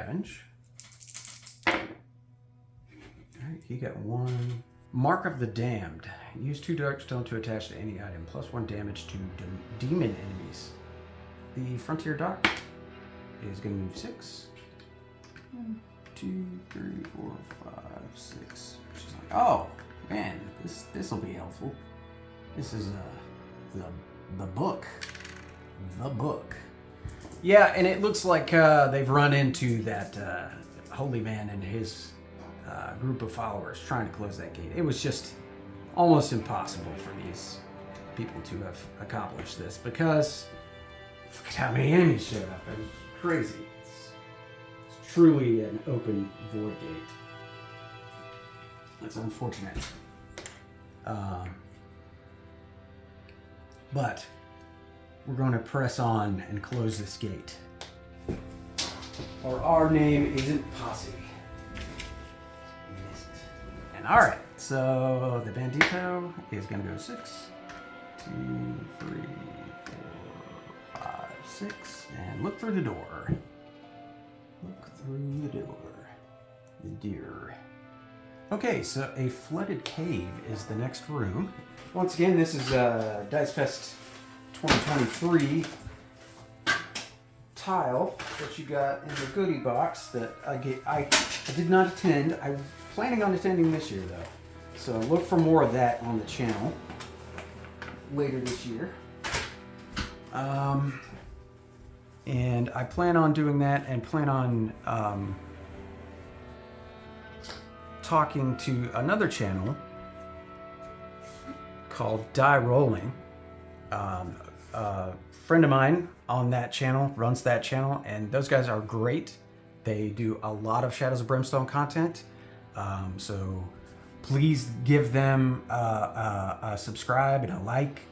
scavenge. Alright, he got 1. Mark of the Damned. Use 2 dark stone to attach to any item. +1 damage to demon enemies. The Frontier Dock is going to move 6. 1, 2, 3, 4, 5, 6. She's like, oh man, this will be helpful. This is the book. The book. Yeah, and it looks like they've run into that holy man and his group of followers trying to close that gate. It was just almost impossible for these people to have accomplished this because look at how many enemies showed up. It was crazy. It's truly an open void gate. That's unfortunate. But we're going to press on and close this gate. Or our name isn't Posse. And alright, so the Bandito is going to go 6, 2, 3, 4, 5, 6, and look through the door. Look through the door. The deer. Okay, so a flooded cave is the next room. Once again, this is Dice Fest 2023 tile that you got in the goodie box that I did not attend. I'm planning on attending this year though. So look for more of that on the channel later this year. And I plan on doing that and plan on talking to another channel called DieRollin. A friend of mine on that channel runs that channel, and those guys are great. They do a lot of Shadows of Brimstone content, so please give them a subscribe and a like.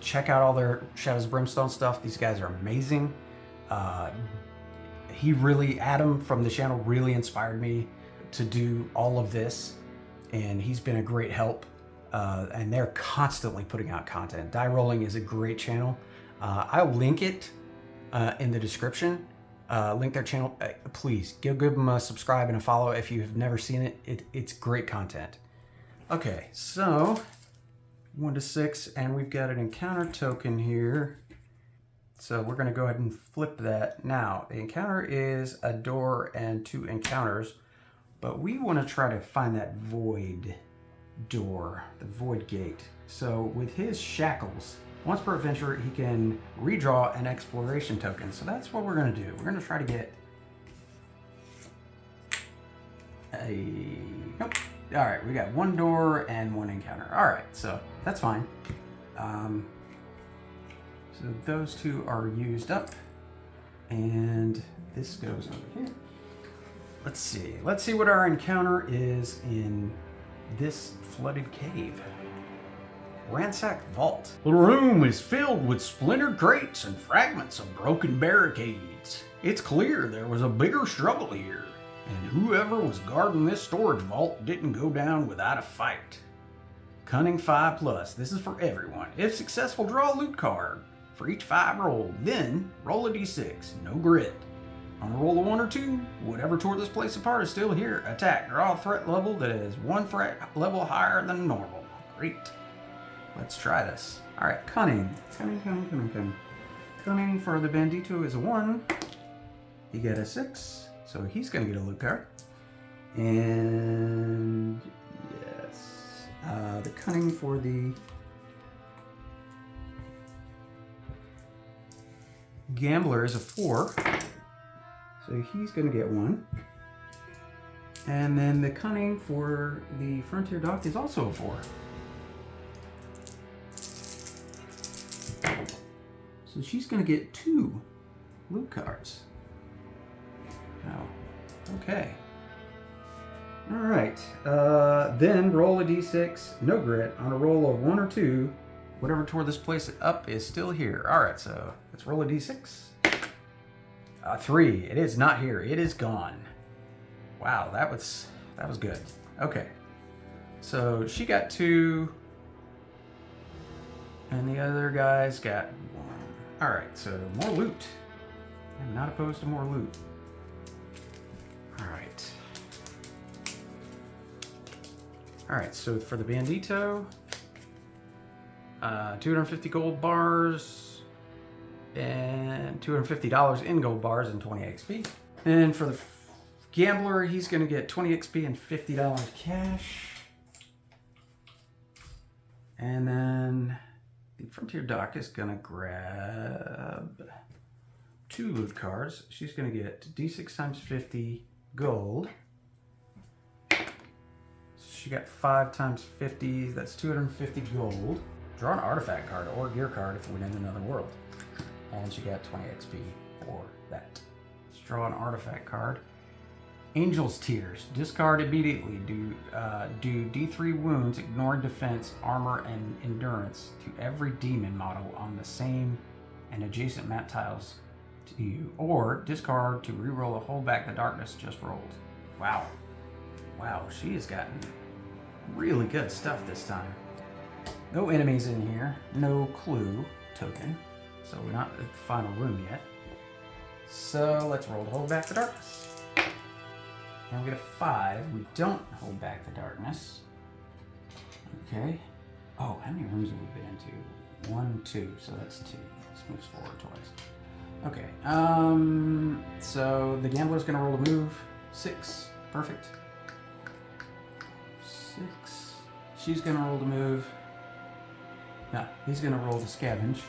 Check out all their Shadows of Brimstone stuff. These guys are amazing. Adam from the channel really inspired me to do all of this, and he's been a great help. And they're constantly putting out content. DieRollin is a great channel. I'll link it in the description. Link their channel. Please give them a subscribe and a follow if you have never seen it. It's great content. Okay, so 1 to 6, and we've got an encounter token here. So we're going to go ahead and flip that. Now, the encounter is a door and 2 encounters, but we want to try to find that void door, the void gate. So with his shackles, once per adventure, he can redraw an exploration token. So that's what we're going to do. We're going to try to get a... Nope. All right, we got 1 door and 1 encounter. All right, so that's fine. So those 2 are used up, and this goes over here. Let's see. Let's see what our encounter is in this flooded cave. Ransack vault. The room is filled with splintered crates and fragments of broken barricades. It's clear there was a bigger struggle here, and whoever was guarding this storage vault didn't go down without a fight. Cunning 5+. This is for everyone. If successful, draw a loot card. For each 5 rolled, then roll a d6. No grit. On a roll of 1 or 2, whatever tore this place apart is still here. Attack. Draw a threat level that is 1 threat level higher than normal. Great. Let's try this. Alright, cunning. Cunning for the Bandito is a 1. You get a 6, so he's going to get a loot card. And yes, the cunning for the Gambler is a 4. So he's going to get 1. And then the cunning for the Frontier Dock is also a 4. So she's going to get 2 loot cards. Oh, okay. Alright. Then roll a d6, no grit. On a roll of 1 or 2, whatever tore this place up is still here. Alright, so let's roll a d6. 3. It is not here. It is gone. Wow, that was good. Okay. So she got 2. And the other guys got 1. Alright, so more loot. I'm not opposed to more loot. All right, so for the Bandito, 250 gold bars and $250 in gold bars and 20 XP. And for the Gambler, he's gonna get 20 XP and $50 cash. And then the Frontier Doc is gonna grab 2 loot cards. She's gonna get D6 times 50 gold. She got 5 times 50, that's 250 gold. Draw an artifact card or gear card if we win in another world. And she got 20 XP for that. Let's draw an artifact card. Angel's Tears. Discard immediately. Do D3 wounds, ignoring defense, armor, and endurance to every demon model on the same and adjacent map tiles to you. Or discard to reroll a Hold Back the Darkness just rolled. Wow. Wow, she has gotten really good stuff this time. No enemies in here. No clue token. So we're not at the final room yet. So let's roll to Hold Back the Darkness. And we get a 5. We don't hold back the darkness. Okay. Oh, how many rooms have we been into? 1, 2. So that's 2. This moves forward twice. Okay. So the Gambler's gonna roll a move. 6. Perfect. 6. She's gonna roll the move. No, he's gonna roll the scavenge.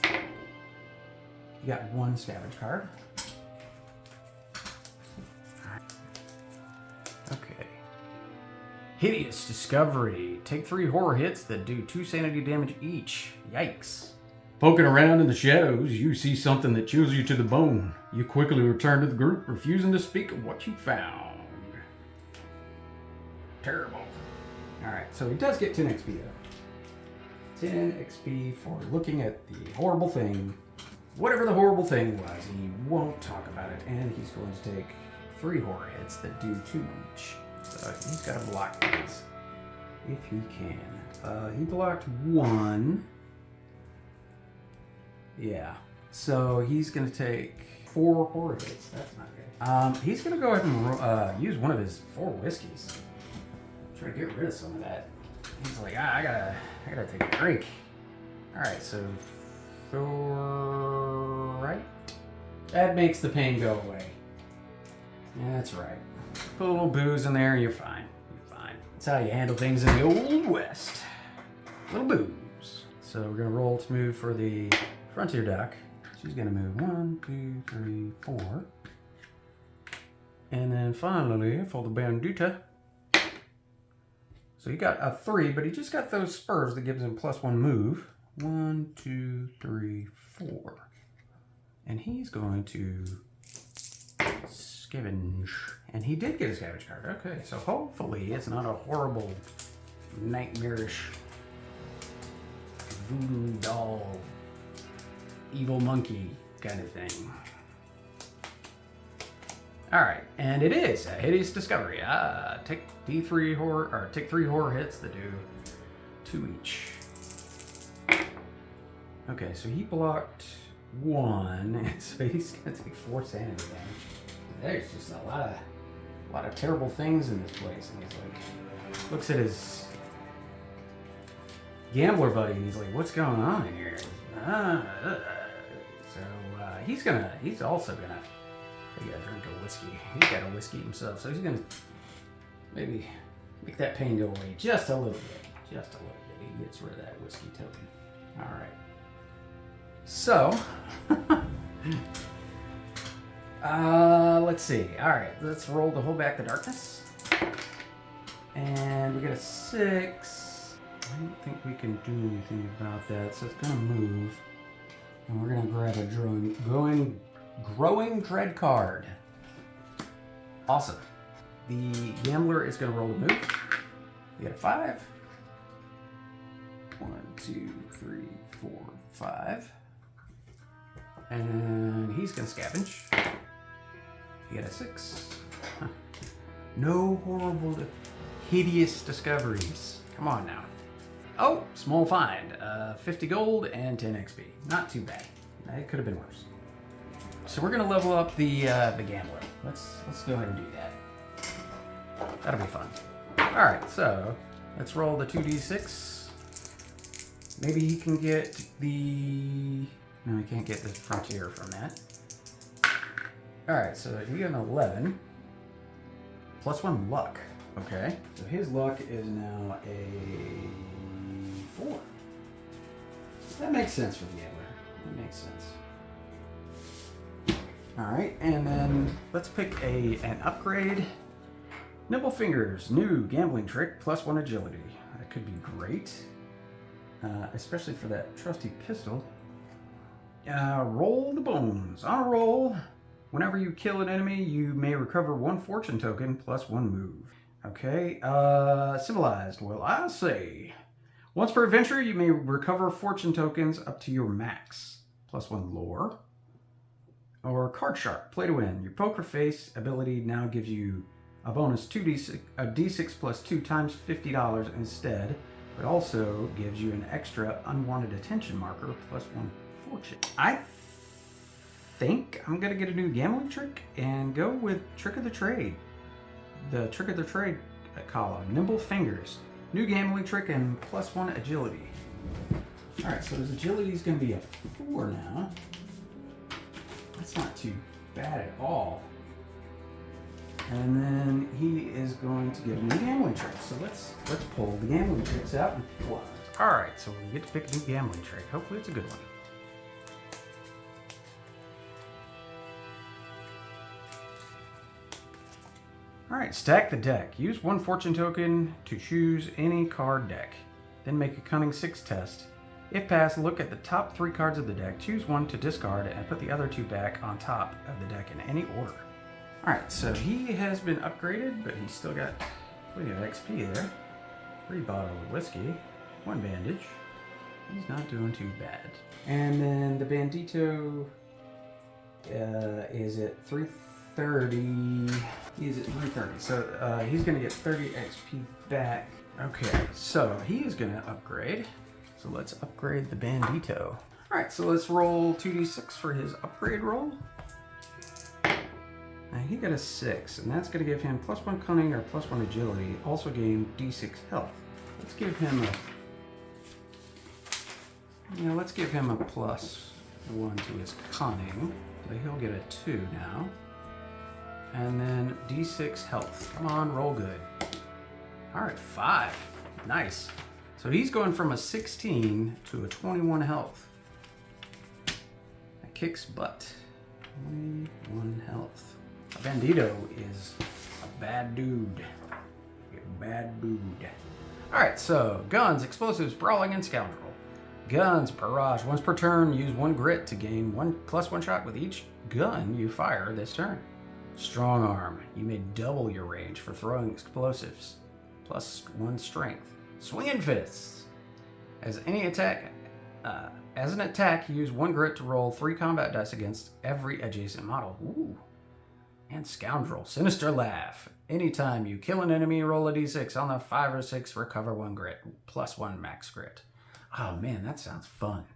You got 1 scavenge card. Okay. Hideous Discovery. Take 3 horror hits that do 2 sanity damage each. Yikes. Poking around in the shadows, you see something that chills you to the bone. You quickly return to the group, refusing to speak of what you found. Terrible. Alright, so he does get 10 XP though. 10 XP for looking at the horrible thing. Whatever the horrible thing was, he won't talk about it, and he's going to take 3 horror hits that do 2 each. So he's got to block these if he can. He blocked 1. Yeah. So he's going to take 4 horror hits. That's not good. He's going to go ahead and use one of his 4 whiskeys. Try to get rid of some of that. He's like, I gotta take a drink. All right, so 4, right? That makes the pain go away. Yeah, that's right. Put a little booze in there and you're fine. You're fine. That's how you handle things in the Old West. A little booze. So we're gonna roll to move for the Frontier Doc. She's gonna move 1, 2, 3, 4. And then finally for the Bandita. So he got a 3, but he just got those spurs that gives him +1 move. 1, 2, 3, 4. And he's going to scavenge. And he did get a scavenge card. Okay, so hopefully it's not a horrible, nightmarish voodoo doll, evil monkey kind of thing. All right, and it is a Hideous Discovery. Take D3 horror, or take 3 horror hits that do 2 each. Okay, so he blocked 1, and so he's gonna take 4 sanity damage. There's just a lot of terrible things in this place, and he's like, looks at his gambler buddy, and he's like, "What's going on in here?" So he's also gonna. He got to drink a whiskey. He's got a whiskey himself, so he's gonna maybe make that pain go away just a little bit. Just a little bit. He gets rid of that whiskey token. All right. So, let's see. All right, let's roll to Hold Back the Darkness, and we get a 6. I don't think we can do anything about that, so it's gonna move, and we're gonna grab a Growing Dread card. Awesome. The Gambler is going to roll a move. You got a 5. 1, 2, 3, 4, 5. And he's going to scavenge. You got a 6. Huh. No horrible, hideous discoveries. Come on now. Oh, small find. 50 gold and 10 XP. Not too bad. It could have been worse. So we're gonna level up the gambler. Let's go ahead and do that. That'll be fun. All right, so let's roll the 2d6. Maybe he can get the... No, he can't get the frontier from that. All right, so he got an 11. +1 luck. Okay, so his luck is now a 4. That makes sense for the gambler. That makes sense. All right, and then let's pick an upgrade. Nimble Fingers, new gambling trick, +1 agility. That could be great, especially for that trusty pistol. Roll the bones. On a roll, whenever you kill an enemy, you may recover 1 fortune token +1 move. Okay, civilized. Well, I say, once per adventure, you may recover fortune tokens up to your max. +1 lore. Or Card Shark, play to win. Your poker face ability now gives you a bonus d6 plus 2 times $50 instead, but also gives you an extra unwanted attention marker +1 fortune. I think I'm gonna get a new gambling trick and go with Trick of the Trade. The Trick of the Trade column, Nimble Fingers, new gambling trick and +1 agility. All right, so his agility is gonna be a 4 now. That's not too bad at all. And then he is going to get a new gambling trick. So let's pull the gambling tricks out and fly. All right, so we get to pick a new gambling trick. Hopefully it's a good one. All right, stack the deck. Use 1 fortune token to choose any card deck. Then make a Cunning 6 test. If passed, look at the top 3 cards of the deck, choose 1 to discard, and put the other 2 back on top of the deck in any order. Alright, so he has been upgraded, but he's still got plenty of XP there. 3 bottles of whiskey, 1 bandage. He's not doing too bad. And then the Bandito is at 330. He's at 330, so he's going to get 30 XP back. Okay, so he is going to upgrade. So let's upgrade the Bandito. All right, so let's roll 2d6 for his upgrade roll. And he got a 6, and that's going to give him +1 cunning or +1 agility. Also gain d6 health. Let's give him let's give him a +1 to his cunning. So he'll get a 2 now. And then d6 health. Come on, roll good. All right, 5. Nice. So he's going from a 16 to a 21 health. That kicks butt. 21 health. Bandito is a bad dude. A bad dude. Alright, so guns, explosives, brawling, and scoundrel. Guns, barrage. Once per turn, use 1 grit to gain +1 shot with each gun you fire this turn. Strong arm. You may double your range for throwing explosives. +1 strength. Swinging fists. As an attack, use 1 grit to roll 3 combat dice against every adjacent model. Ooh. And scoundrel. Sinister laugh. Anytime you kill an enemy, roll a d6. On the 5 or 6, recover 1 grit. +1 max grit. Oh man, that sounds fun.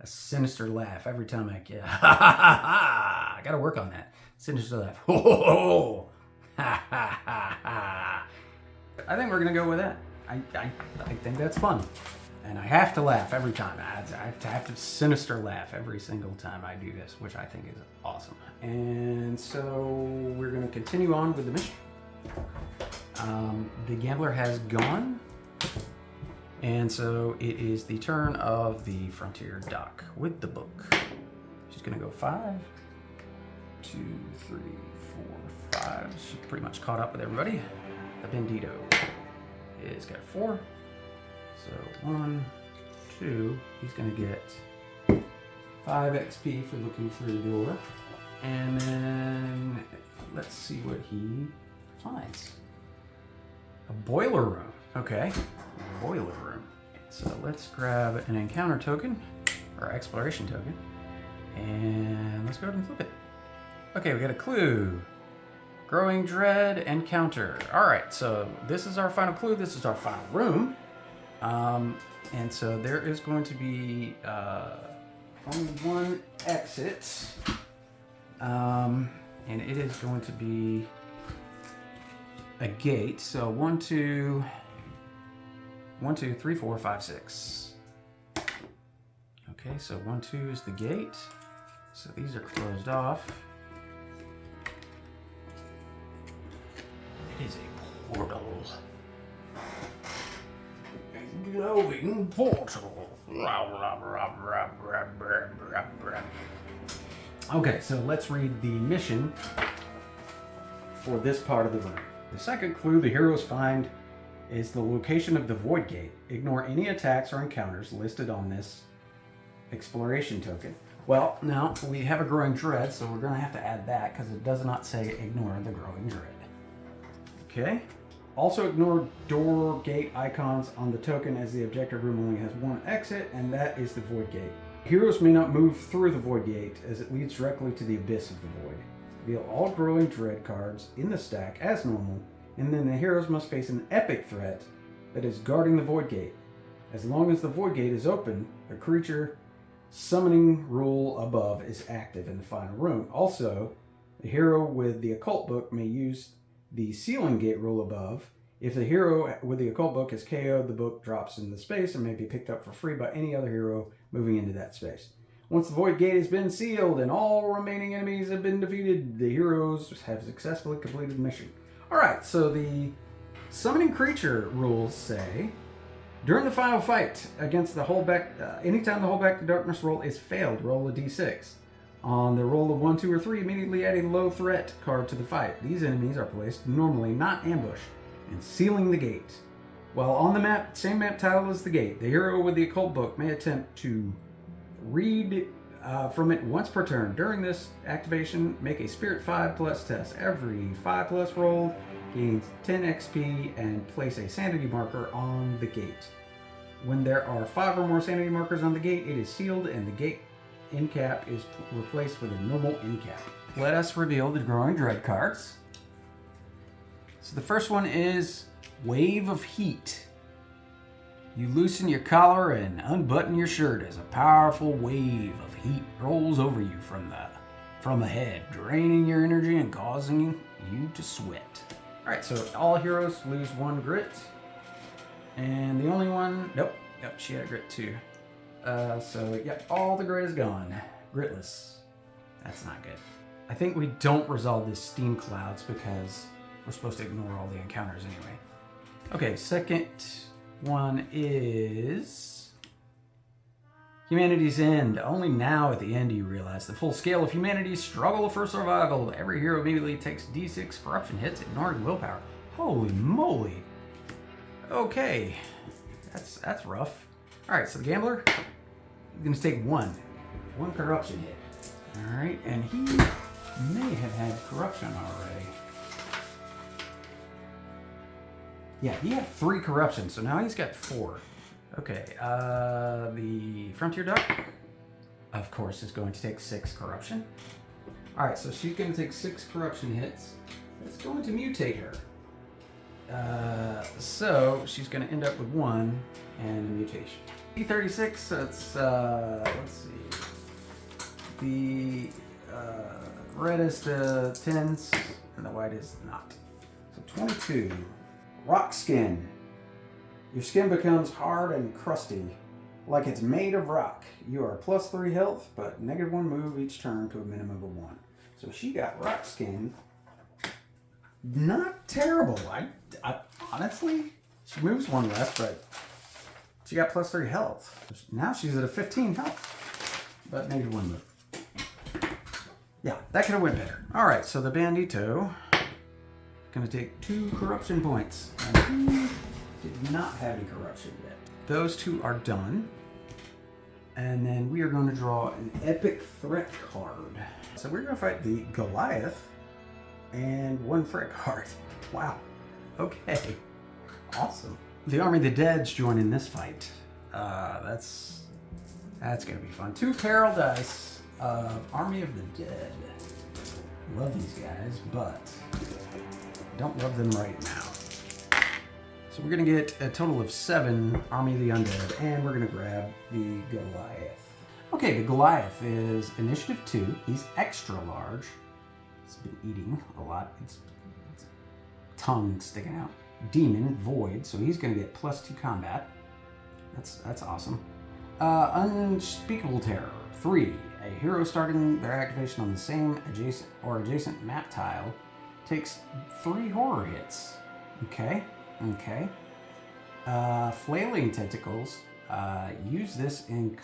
A sinister laugh every time I kill. Ha ha ha ha! I gotta work on that. Sinister laugh. Ho ho ho! Ha ha ha ha! I think we're gonna go with that. I think that's fun. And I have to laugh every time. I have to sinister laugh every single time I do this, which I think is awesome. And so we're going to continue on with the mission. The gambler has gone. And so it is the turn of the Frontier Doc with the book. She's going to go 5, 2, 3, 4, 5. She's pretty much caught up with everybody. The Bandito is got 4. So 1, 2, he's gonna get 5 XP for looking through the door. And then let's see what he finds. A boiler room. Okay, boiler room. So let's grab an encounter token, or exploration token, and let's go ahead and flip it. Okay, we got a clue. Growing dread encounter. All right, so this is our final clue. This is our final room. And so there is going to be only 1 exit. And it is going to be a gate. So 1, 2, 3, 4, 5, 6. Okay, so 1, 2 is the gate. So these are closed off. It is a portal. A glowing portal. Okay, so let's read the mission for this part of the room. The second clue the heroes find is the location of the Void Gate. Ignore any attacks or encounters listed on this exploration token. Well, now we have a growing dread, so we're going to have to add that because it does not say ignore the growing dread. Okay. Also ignore door gate icons on the token, as the objective room only has one exit, and that is the Void Gate. Heroes may not move through the Void Gate as it leads directly to the abyss of the Void. Reveal all growing dread cards in the stack as normal, and then the heroes must face an epic threat that is guarding the Void Gate. As long as the Void Gate is open, the creature summoning rule above is active in the final room. Also, the hero with the occult book may use the sealing gate rule above. If the hero with the occult book is KO'd, the book drops into space and may be picked up for free by any other hero moving into that space. Once the Void Gate has been sealed and all remaining enemies have been defeated, the heroes have successfully completed the mission. Alright, so the summoning creature rules say, during the final fight against the holdback, anytime the holdback to darkness roll is failed, roll a d6. On the roll of 1, 2, or 3, immediately add a low threat card to the fight. These enemies are placed normally, not ambushed, and sealing the gate. While on the map, same map title as the gate, the hero with the occult book may attempt to read from it once per turn. During this activation, make a Spirit 5+ test. Every 5+ roll gains 10 XP and place a sanity marker on the gate. When there are 5 or more sanity markers on the gate, it is sealed and the gate end cap is replaced with a normal end cap. Let us reveal the growing dread cards. So the first one is Wave of Heat. You loosen your collar and unbutton your shirt as a powerful wave of heat rolls over you from ahead, draining your energy and causing you to sweat. Alright, so all heroes lose 1 grit. And the only one, nope, she had a grit too. So, yep, all the grit is gone. Gritless. That's not good. I think we don't resolve this steam clouds because we're supposed to ignore all the encounters anyway. Okay, second one is Humanity's End. Only now at the end do you realize the full scale of humanity's struggle for survival. Every hero immediately takes d6 corruption hits, ignoring willpower. Holy moly. Okay, that's rough. Alright, so the gambler is going to take one corruption hit. Alright, and he may have had corruption already. Yeah, he had 3 corruption, so now he's got 4. Okay, the Frontier Duck, of course, is going to take 6 corruption. Alright, so she's going to take 6 corruption hits. It's going to mutate her. So she's going to end up with 1 and a mutation. E36, that's, let's see. The red is the 10s and the white is not. So 22. Rock Skin. Your skin becomes hard and crusty, like it's made of rock. You are +3 health, but -1 move each turn to a minimum of 1. So she got Rock Skin. Not terrible. I honestly, she moves 1 less, but she got +3 health. Now she's at a 15 health, but -1 move. Yeah, that could have went better. All right, so the Bandito gonna take 2 corruption points, and he did not have any corruption yet. Those 2 are done, and then we are going to draw an epic threat card. So we're gonna fight the Goliath and 1 threat card. Wow. Okay. Awesome. The Army of the Dead's joining this fight. That's gonna be fun. 2 peril dice of Army of the Dead. Love these guys, but don't love them right now. So we're gonna get a total of 7 Army of the Undead, and we're gonna grab the Goliath. Okay, the Goliath is initiative 2. He's extra large. He's been eating a lot. It's tongue sticking out. Demon, void, so he's going to get +2 combat. That's awesome. Unspeakable terror, 3. A hero starting their activation on the same adjacent map tile takes 3 horror hits. Okay. Flailing tentacles. Use this in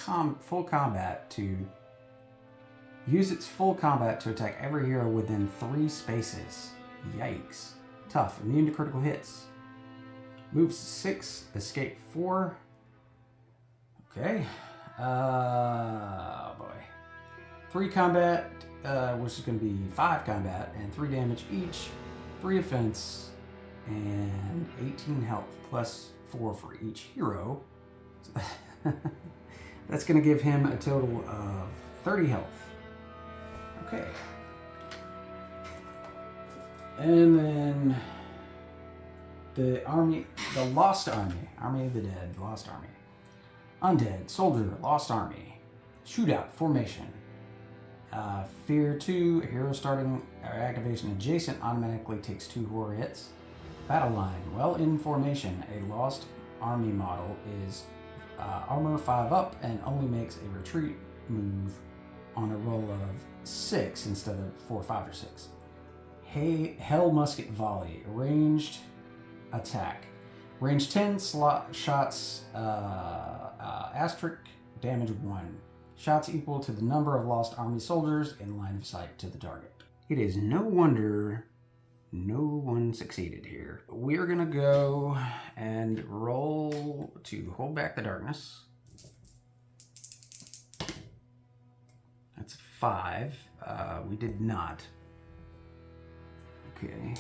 full combat to use its full combat to attack every hero within 3 spaces. Yikes. Tough. Immune to critical hits. Moves 6. Escape 4. Okay. Oh boy. 3 combat, which is going to be 5 combat and 3 damage each. 3 offense and 18 health +4 for each hero. That's going to give him a total of 30 health. Okay. And then the Lost Army. Army of the Dead, Lost Army. Undead, Soldier, Lost Army. Shootout, Formation. Fear 2, a hero starting activation adjacent automatically takes 2 horror hits. Battle line, well in formation, a Lost Army model is armor 5 up and only makes a retreat move on a roll of 6 instead of 4, 5, or 6. Hell Musket Volley, ranged attack. Range 10 shots, asterisk, damage 1. Shots equal to the number of Lost Army soldiers in line of sight to the target. It is no wonder no one succeeded here. We're gonna go and roll to hold back the darkness. That's 5. We did not. Okay.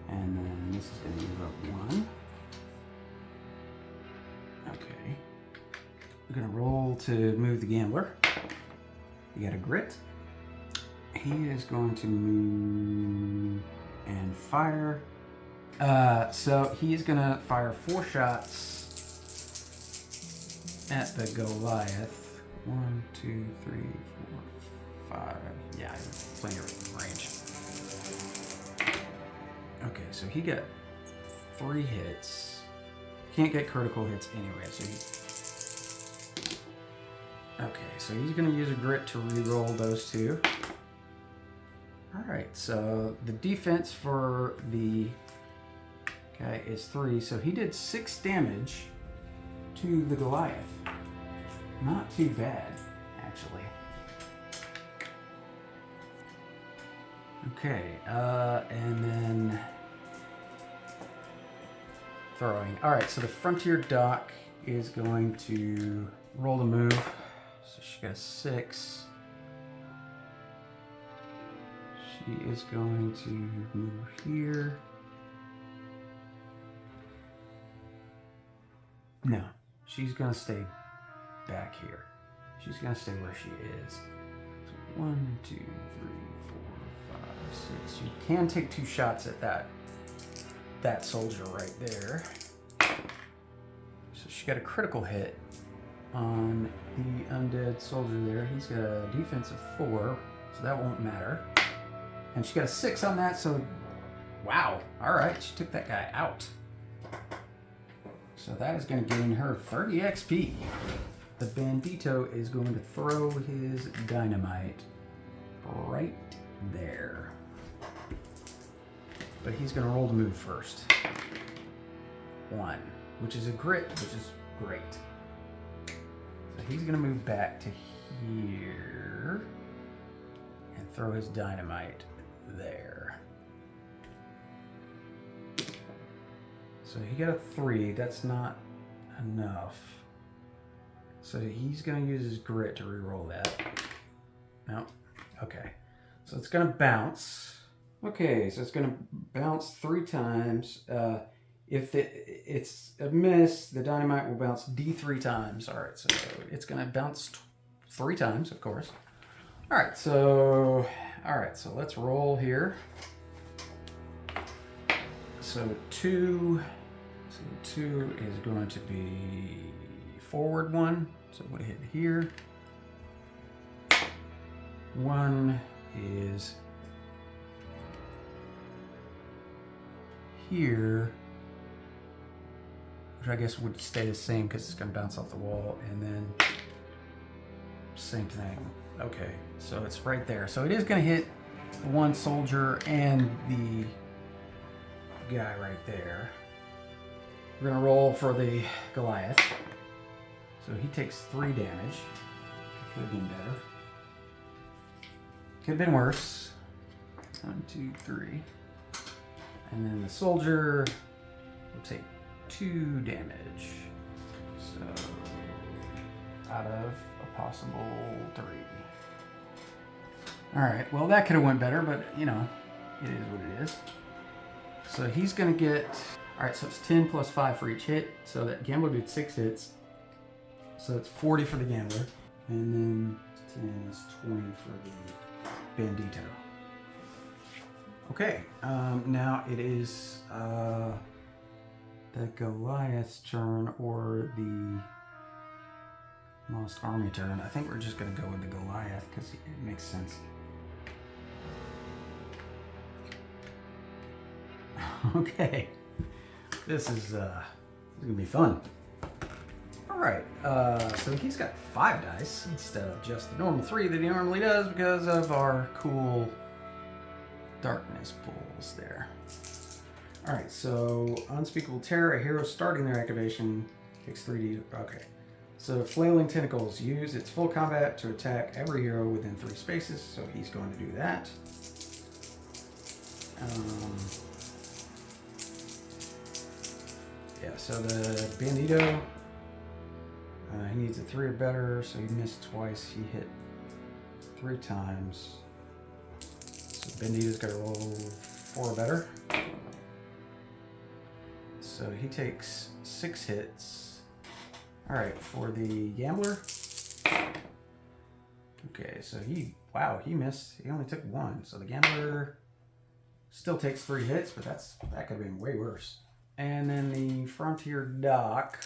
And then this is gonna move up 1. Okay. We're gonna roll to move the gambler. You got a grit. He is going to move and fire. So he's gonna fire 4 shots at the Goliath. 1, 2, 3, 4, 5. Yeah, plenty of range. Okay, so he got 3 hits. Can't get critical hits anyway, so okay, so he's gonna use a grit to re-roll those 2. Alright, so the defense for the guy is 3, so he did 6 damage to the Goliath. Not too bad, actually. Okay, and then throwing. Alright, so the Frontier Doc is going to roll the move. So she got a 6. She is going to move here. No, she's going to stay back here. She's going to stay where she is. So 1, 2, 3, 4, 5, 6. You can take 2 shots at that soldier right there. So she got a critical hit on the undead soldier there. He's got a defense of 4, so that won't matter. And she got a 6 on that, so wow. All right, she took that guy out. So that is going to gain her 30 XP. The Bandito is going to throw his dynamite right there. But he's going to roll to move first. 1, which is a grit, which is great. So he's going to move back to here and throw his dynamite there. So he got a 3. That's not enough. So he's going to use his grit to re-roll that. No. Okay. So it's going to bounce. Okay, so it's going to bounce 3 times. If it's a miss, the dynamite will bounce D3 times. All right, so it's going to bounce 3 times, of course. All right, so let's roll here. So 2 is going to be forward 1. So I'm going to hit here. One is here, which I guess would stay the same because it's going to bounce off the wall, and then same thing. Okay, so it's right there. So it is going to hit one soldier and the guy right there. We're going to roll for the Goliath. So he takes 3 damage. Could have been better. Could have been worse. 1, 2, 3. And then the soldier will take 2 damage. So out of a possible 3. Alright, well that could have went better, but you know, it is what it is. So he's gonna get, alright, so it's 10 plus 5 for each hit. So that gambler did 6 hits. So it's 40 for the gambler. And then 10 is 20 for the bandito. Okay, now it is the Goliath's turn, or the Lost Army turn. I think we're just going to go with the Goliath because it makes sense. Okay, this is going to be fun. Alright, so he's got 5 dice instead of just the normal 3 that he normally does because of our cool darkness pools there. Alright, so Unspeakable Terror, a hero starting their activation takes 3d. Okay. So Flailing Tentacles, use its full combat to attack every hero within 3 spaces, so he's going to do that. Yeah, so the Bandito, he needs a 3 or better, so he missed twice. He hit 3 times. So Bandito's got to roll 4 or better. So he takes 6 hits. Alright, for the Gambler. Okay, so wow, he missed. He only took 1. So the Gambler still takes 3 hits, but that could have been way worse. And then the Frontier Dock.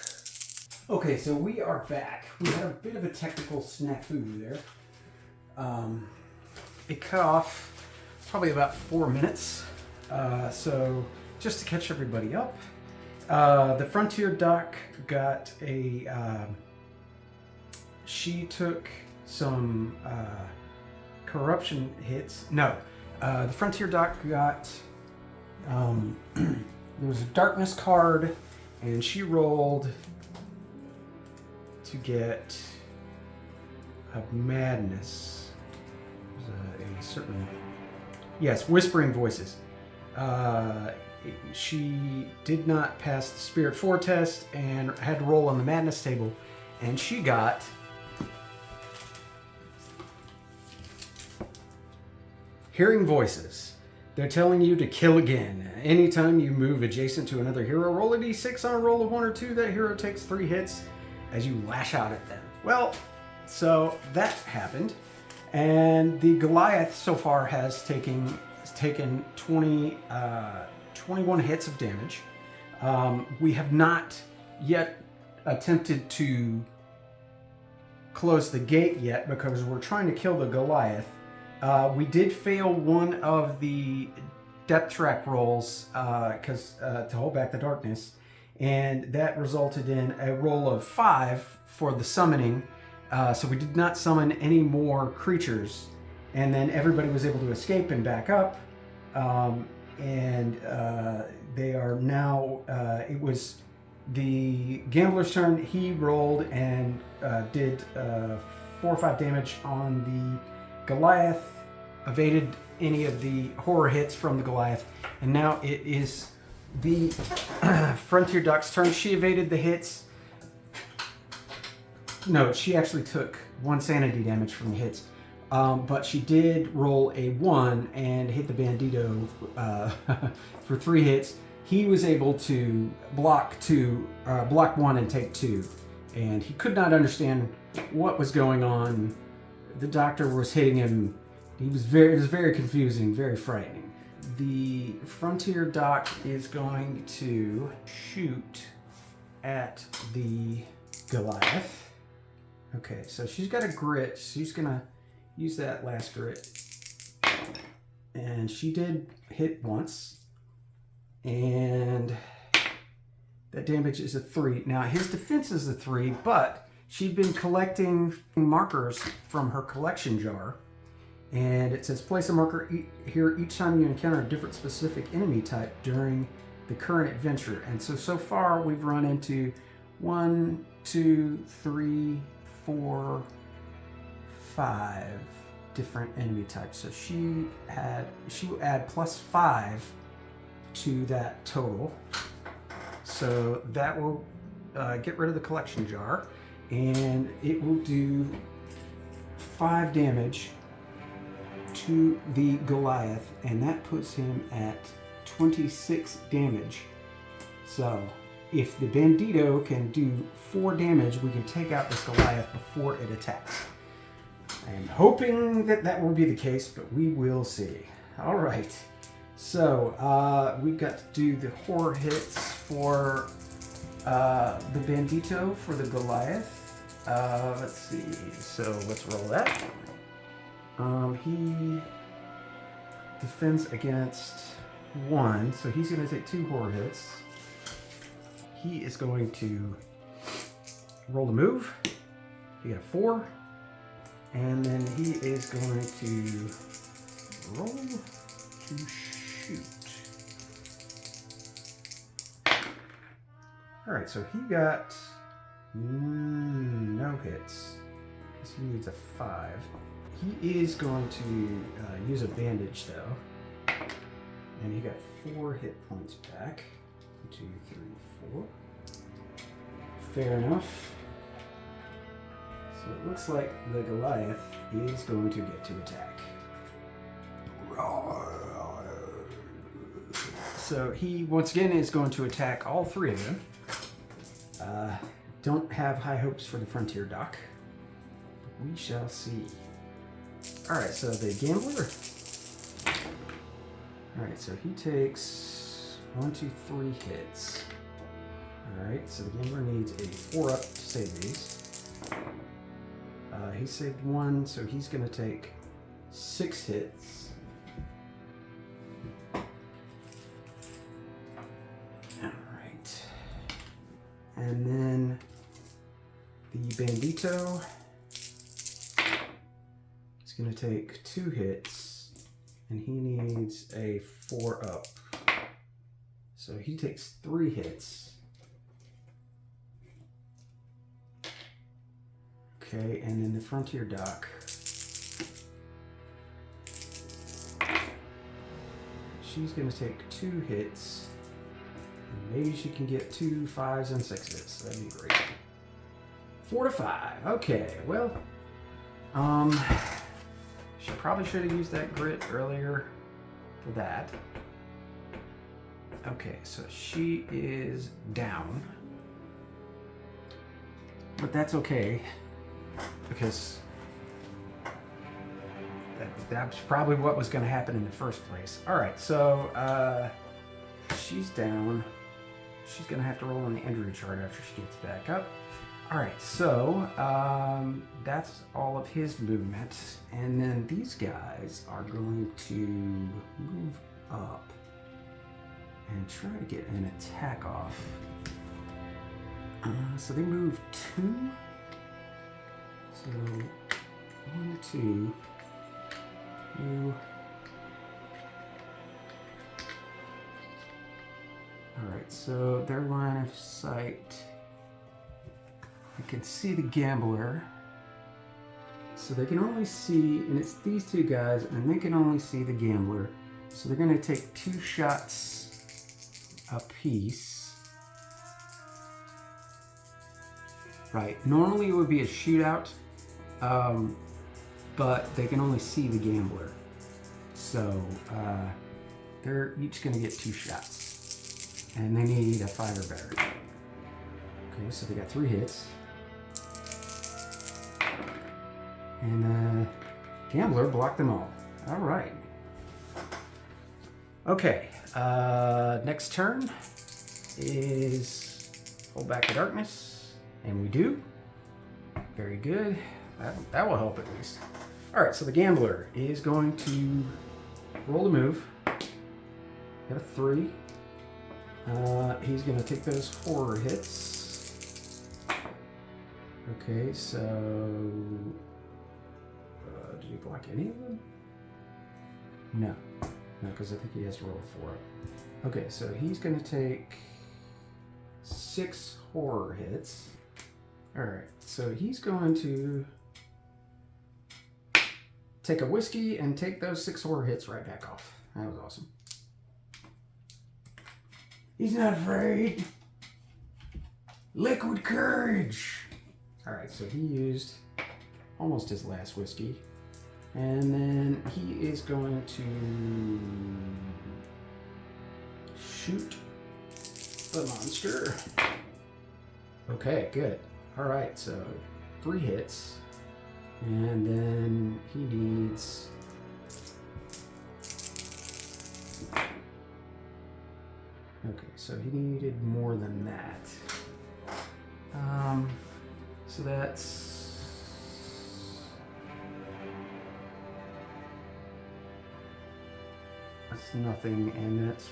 Okay, so we are back. We had a bit of a technical snafu there. It cut off probably about 4 minutes. So just to catch everybody up, the Frontier Dock got a, she took some corruption hits. No, the Frontier Dock got, there was a darkness card, and she rolled to get a madness. A certain, yes, whispering voices. She did not pass the Spirit 4 test and had to roll on the madness table, and she got hearing voices. They're telling you to kill again. Anytime you move adjacent to another hero, roll a d6. On a roll of 1 or 2, that hero takes 3 hits as you lash out at them. Well, so that happened, and the Goliath so far has taken 21 hits of damage. We have not yet attempted to close the gate yet because we're trying to kill the Goliath. We did fail one of the depth track rolls to hold back the darkness, and that resulted in a roll of 5 for the summoning. So we did not summon any more creatures, and then everybody was able to escape and back up. They are now, it was the Gambler's turn. He rolled and did 4 or 5 damage on the Goliath, evaded any of the horror hits from the Goliath, and now it is the Frontier Dock's turn. She evaded the hits. No, she actually took 1 sanity damage from the hits. But she did roll a 1 and hit the Bandito for 3 hits. He was able to block 1 and take 2. And he could not understand what was going on. The doctor was hitting him. It was very confusing, very frightening. The Frontier Dock is going to shoot at the Goliath. Okay, so she's got a grit. She's gonna use that last grit. And she did hit once. And that damage is a 3. Now, his defense is a 3, but she'd been collecting markers from her collection jar. And it says, place a marker here each time you encounter a different specific enemy type during the current adventure. And so far, we've run into 1, 2, 3, 4, 5 different enemy types. So she will add +5 to that total. So that will get rid of the collection jar, and it will do 5 damage to the Goliath, and that puts him at 26 damage. So if the Bandito can do 4 damage, we can take out this Goliath before it attacks. I'm hoping that that will be the case, but we will see. All right. So we've got to do the horror hits for the Bandito for the Goliath. Let's see. So let's roll that. He defends against 1, so he's going to take 2 horror hits. He is going to roll the move. He got a 4. And then he is going to roll to shoot. Alright, so he got no hits. He needs a 5. He is going to use a bandage though. And he got 4 hit points back. 1, 2, 3, 4. Fair enough. So it looks like the Goliath is going to get to attack. So he, once again, is going to attack all 3 of them. Don't have high hopes for the Frontier Doc. We shall see. Alright, so the Gambler. Alright, so he takes 1, 2, 3 hits. Alright, so the Gambler needs a 4 up to save these. He saved 1, so he's going to take 6 hits. Alright. And then the Bandito is going to take 2 hits, and he needs a 4 up. So he takes 3 hits. Okay, and then the Frontier Doc. She's going to take 2 hits. And maybe she can get 2 5s and 6s. That'd be great. 4 to 5. Okay, well, she probably should have used that grit earlier for that. Okay, so she is down. But that's okay, because that's probably what was going to happen in the first place. All right, so she's down. She's going to have to roll on the injury chart after she gets back up. All right, so that's all of his movement. And then these guys are going to move up and try to get an attack off. So they move 2. So 1, 2, 2. Alright, so their line of sight, you can see the Gambler. So they can only see, and it's these 2 guys, and they can only see the Gambler. So they're going to take 2 shots apiece. Right, normally it would be a shootout, but they can only see the Gambler. So they're each going to get 2 shots, and they need a 5 or better. Okay, so they got 3 hits. And Gambler blocked them all. All right. Okay, next turn is hold back the darkness, and we do. Very good. That will help at least. All right, so the gambler is going to roll a move. Got a 3. He's going to take those horror hits. Okay, so did he block any of them? No, because I think he has to roll a 4. Okay, so he's going to take 6 horror hits. All right, so he's going to take a whiskey and take those 6 horror hits right back off. That was awesome. He's not afraid. Liquid courage. All right, so he used almost his last whiskey. And then he is going to shoot the monster. Okay, good. All right, so 3 hits. And then he needs... Okay, so he needed more than that. So that's... That's nothing, and that's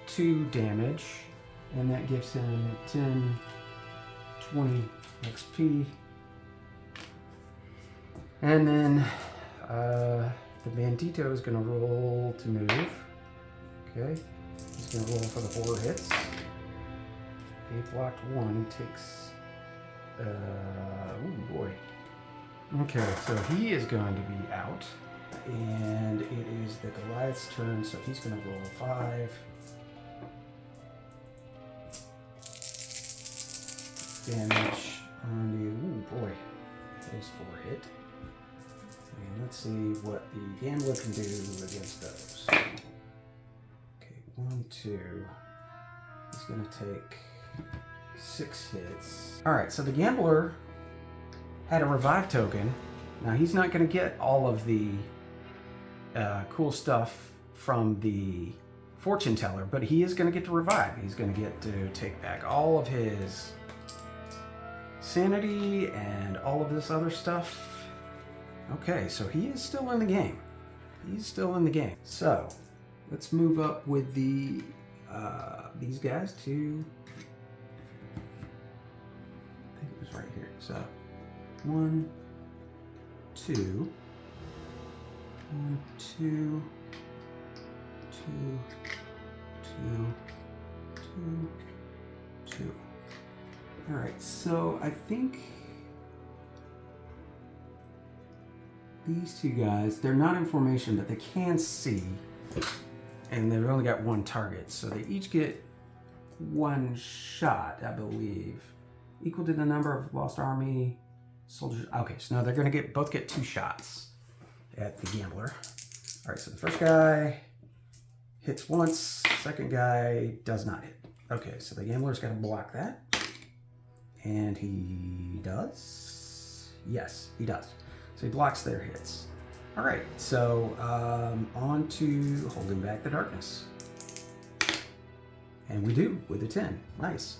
2 damage. And that gives him 10, 20 XP. And then the Bandito is going to roll to move. Okay. He's going to roll for the 4 hits. He blocked 1. He takes... oh boy. Okay, so he is going to be out. And it is the Goliath's turn, so he's going to roll a 5. Damage on the... oh boy. Those 4 hit. And let's see what the gambler can do against those. Okay, 1, 2. He's going to take 6 hits. Alright, so the gambler had a revive token. Now he's not going to get all of the cool stuff from the fortune teller, but he is going to get to revive. He's going to get to take back all of his sanity and all of this other stuff. Okay, so he is still in the game. He's still in the game. So let's move up with the these guys to... I think it was right here. So 1, 2, 1, 2, 2, 2, 2, 2. All right, so I think these 2 guys, they're not in formation, but they can see, and they've only got 1 target, so they each get 1 shot, I believe, equal to the number of lost army soldiers. Okay, so now they're going to both get 2 shots at the gambler. All right, so the first guy hits once, second guy does not hit. Okay, so the gambler's got to block that. And he does? Yes, he does. So he blocks their hits. All right, so on to holding back the darkness. And we do with a 10. Nice.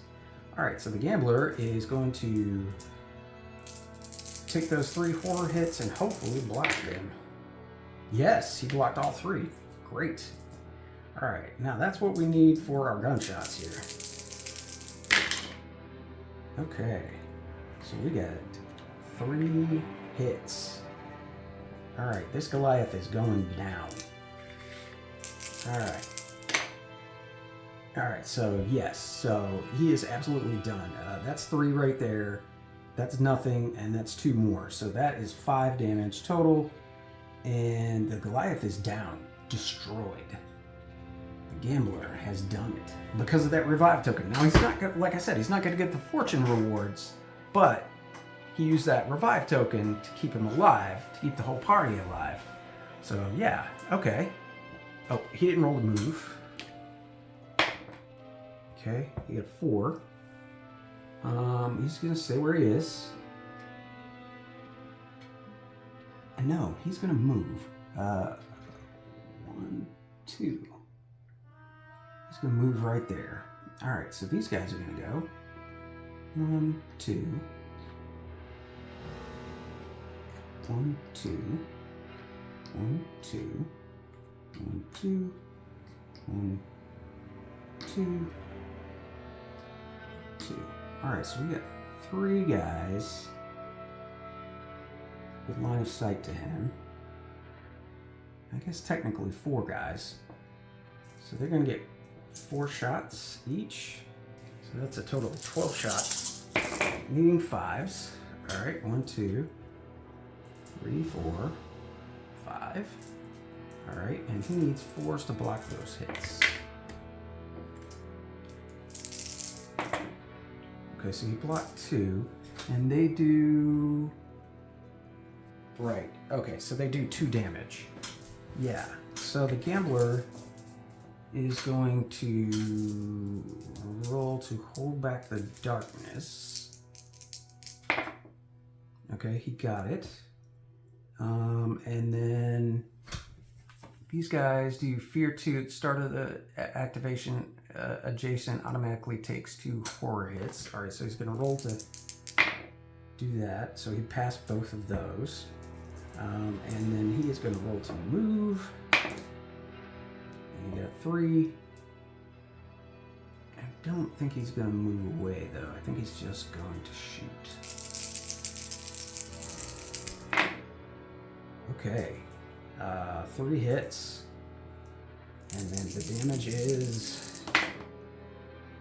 All right, so the gambler is going to take those 3 horror hits and hopefully block them. Yes, he blocked all 3. Great. All right, now that's what we need for our gunshots here. Okay, so we got 3 hits. All right, this Goliath is going down. All right, so yes, so he is absolutely done. That's 3 right there. That's nothing, and that's 2 more. So that is 5 damage total, and the Goliath is down, destroyed. The gambler has done it because of that revive token. Now he's not, like I said, he's not going to get the fortune rewards, but he used that revive token to keep him alive, to keep the whole party alive. So yeah, okay. Oh, he didn't roll the move. Okay, he got 4. He's gonna stay where he is. And no, he's gonna move. 1, 2. He's gonna move right there. All right, so these guys are gonna go 1, 2, 1, 2, 1, 2, 1, 2, 1, 2, 2. All right, so we got 3 guys with line of sight to him. I guess technically 4 guys. So they're gonna get 4 shots each. So that's a total of 12 shots, needing 5s. All right, 1, 2, 3, 4, 5. All right, and he needs 4s to block those hits. Okay, so he blocked 2, and they do... Right, okay, so they do 2 damage. Yeah, so the gambler is going to roll to hold back the darkness. Okay, he got it. And then these guys do fear 2 at the start of the activation. Adjacent automatically takes 2 horror hits. All right, so he's gonna roll to do that. So he passed both of those. And then he is gonna roll to move. And he got 3. I don't think he's gonna move away though. I think he's just going to shoot. Okay, 3 hits. And then the damage is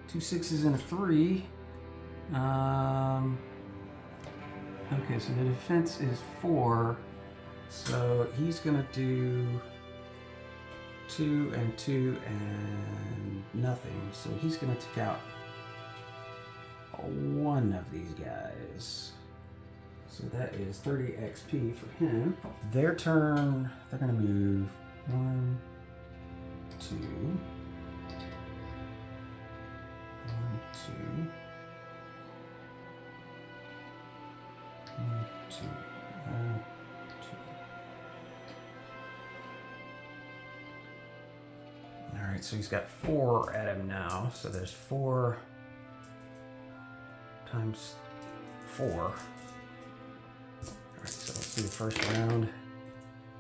2 6s and a 3. Okay, so the defense is 4. So he's gonna do 2 and 2 and nothing. So he's gonna take out 1 of these guys. So that is 30 XP for him. Their turn, they're gonna move 1, 2, 1, 2, 1, 2, 1, 2. All right, so he's got 4 at him now. So there's 4 times 4. All right, so let's do the first round.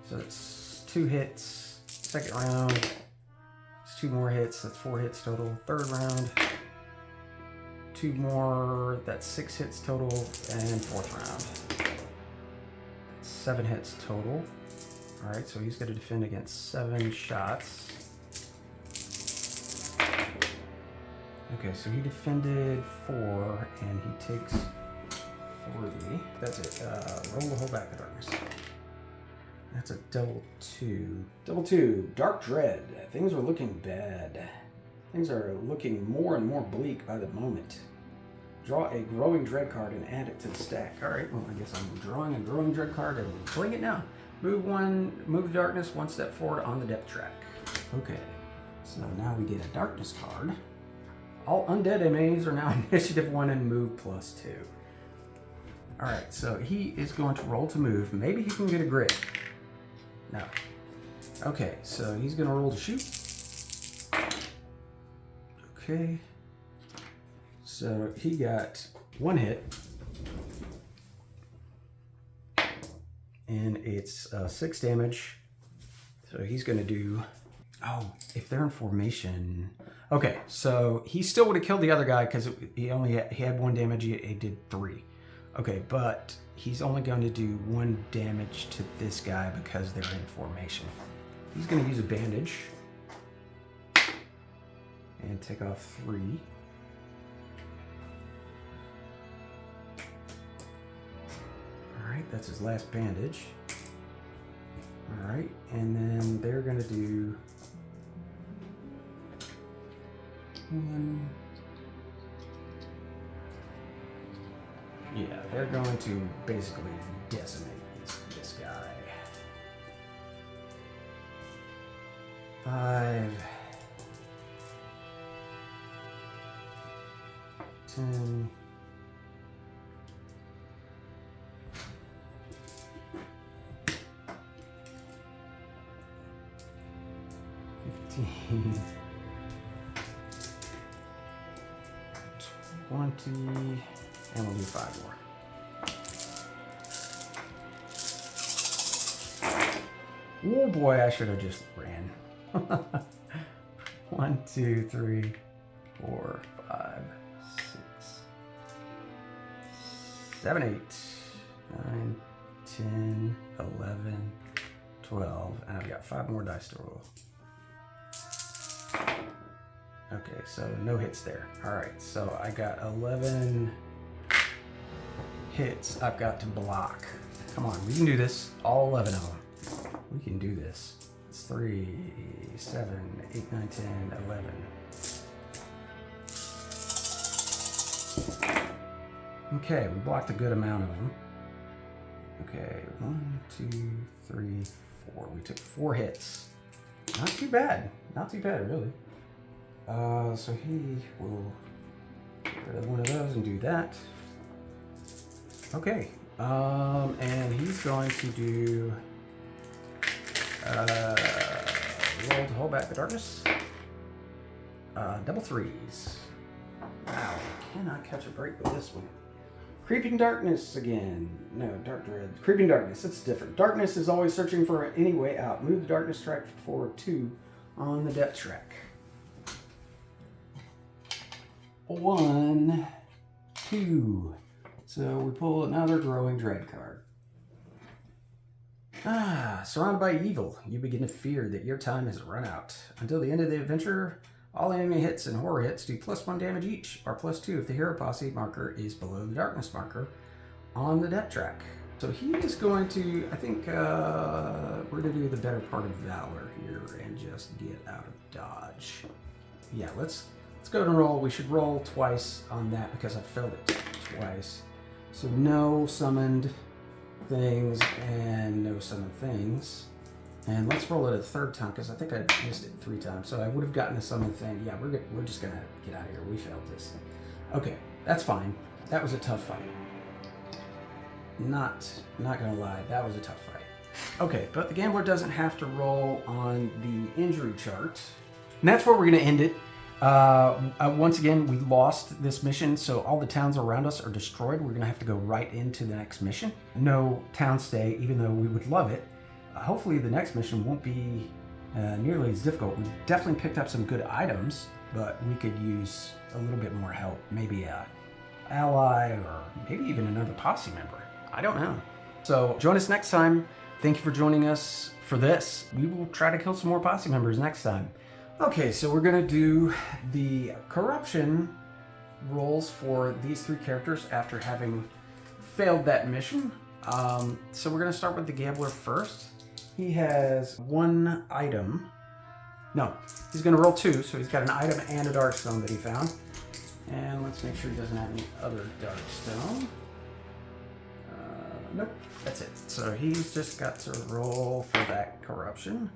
So it's 2 hits. Second round, it's 2 more hits. That's 4 hits total. Third round, 2 more. That's 6 hits total. And fourth round, 7 hits total. All right, so he's going to defend against 7 shots. Okay, so he defended 4, and he takes 40. That's it. Roll to hold back the darkness. That's a double 2. Double 2, Dark Dread. Things are looking bad. Things are looking more and more bleak by the moment. Draw a Growing Dread card and add it to the stack. All right, well, I guess I'm drawing a Growing Dread card and playing it now. Move darkness 1 step forward on the depth track. Okay, so now we get a darkness card. All undead enemies are now initiative 1 and move +2. All right, so he is going to roll to move. Maybe he can get a grid. No. Okay, so he's gonna roll to shoot. Okay. So he got 1 hit. And it's 6 damage. So he's gonna do, oh, if they're in formation. Okay, so he still would have killed the other guy because he had 1 damage, he did 3. Okay, but he's only going to do 1 damage to this guy because they're in formation. He's going to use a bandage and take off 3. All right, that's his last bandage. All right, and then they're going to do 1. Yeah, they're going to basically decimate this guy. 5, 10, 15, 20, and we'll do 5 more. Oh boy, I should have just ran. 1, 2, 3, 4, 5, 6, 7, 8, 9, 10, 11, 12, and I've got 5 more dice to roll. Okay, so no hits there. All right, so I got 11 hits I've got to block. Come on, we can do this. All 11 of them. We can do this. It's 3, 7, 8, 9, 10, 11. Okay, we blocked a good amount of them. Okay, 1, 2, 3, 4. We took 4 hits. Not too bad. Not too bad, really. So he will get rid of one of those and do that. Okay, and he's going to do roll to hold back the darkness. Double 3s. Wow, cannot catch a break with this one. Creeping darkness again. No, dark dread. Creeping darkness, it's different. Darkness is always searching for any way out. Move the darkness track forward 2 on the depth track. 1, 2. So we pull another growing dread card. Surrounded by evil, you begin to fear that your time has run out. Until the end of the adventure, all enemy hits and horror hits do +1 damage each, or +2 if the hero posse marker is below the darkness marker on the depth track. So he is going to, I think, we're going to do the better part of Valor here and just get out of dodge. Yeah, let's go and roll. We should roll twice on that because I failed it twice. So no summoned things and no summoned things. And let's roll it a 3rd time because I think I missed it 3 times. So I would have gotten a summoned thing. Yeah, we're just going to get out of here. We failed this. Okay, that's fine. That was a tough fight. Not going to lie, that was a tough fight. Okay, but the gambler doesn't have to roll on the injury chart. And that's where we're going to end it. Once again, we lost this mission, so all the towns around us are destroyed. We're going to have to go right into the next mission. No town stay, even though we would love it. Hopefully the next mission won't be nearly as difficult. We definitely picked up some good items, but we could use a little bit more help. Maybe an ally or maybe even another posse member. I don't know. So join us next time. Thank you for joining us for this. We will try to kill some more posse members next time. Okay, so we're going to do the corruption rolls for these 3 characters after having failed that mission. So we're going to start with the gambler first. He has 1 item. No, he's going to roll 2, so he's got an item and a darkstone that he found. And let's make sure he doesn't have any other darkstone. Nope, that's it. So he's just got to roll for that corruption.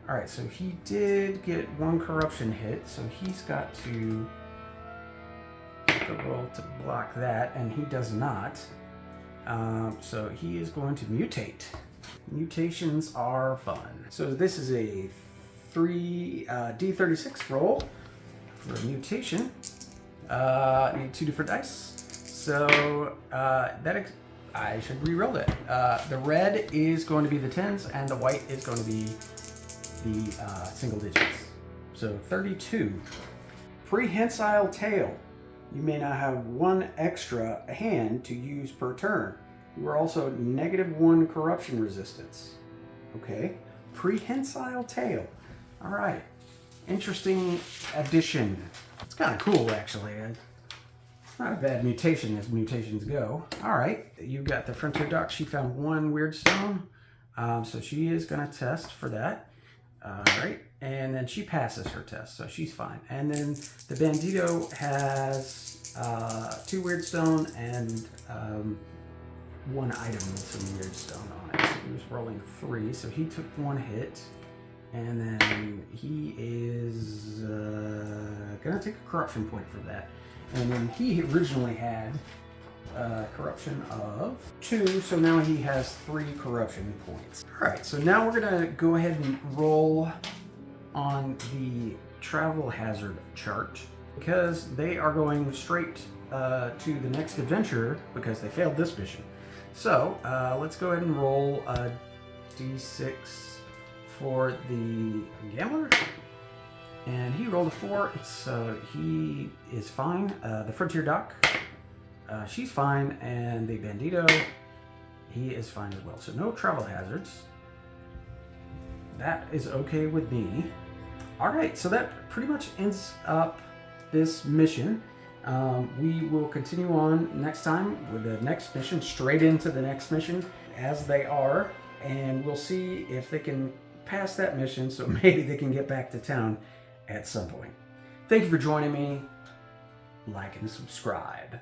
All right, so he did get 1 corruption hit, so he's got to make a roll to block that, and he does not. So he is going to mutate. Mutations are fun. So this is a D36 roll for a mutation. I need 2 different dice. So I should re-roll it. The red is going to be the 10s, and the white is going to be the single digits. So 32. Prehensile tail. You may now have 1 extra hand to use per turn. You are also -1 corruption resistance. Okay. Prehensile tail. All right. Interesting addition. It's kind of cool, actually. Not a bad mutation as mutations go. All right. You've got the frontier doc. She found 1 weird stone. So she is going to test for that. All right, and then she passes her test, so she's fine. And then the bandito has 2 weird stone and 1 item with some weird stone on it. So he was rolling 3, so he took 1 hit, and then he is gonna take a corruption point for that. And then he originally had corruption of 2, so now he has 3 corruption points. All right, so now we're gonna go ahead and roll on the travel hazard chart because they are going straight to the next adventure because they failed this mission. So let's go ahead and roll a D6 for the gambler. And he rolled a 4, so he is fine. The Frontier Doc, she's fine. And the Bandito, he is fine as well. So no travel hazards. That is okay with me. All right, so that pretty much ends up this mission. We will continue on next time with the next mission, straight into the next mission as they are. And we'll see if they can pass that mission, so maybe they can get back to town at some point. Thank you for joining me. Like and subscribe.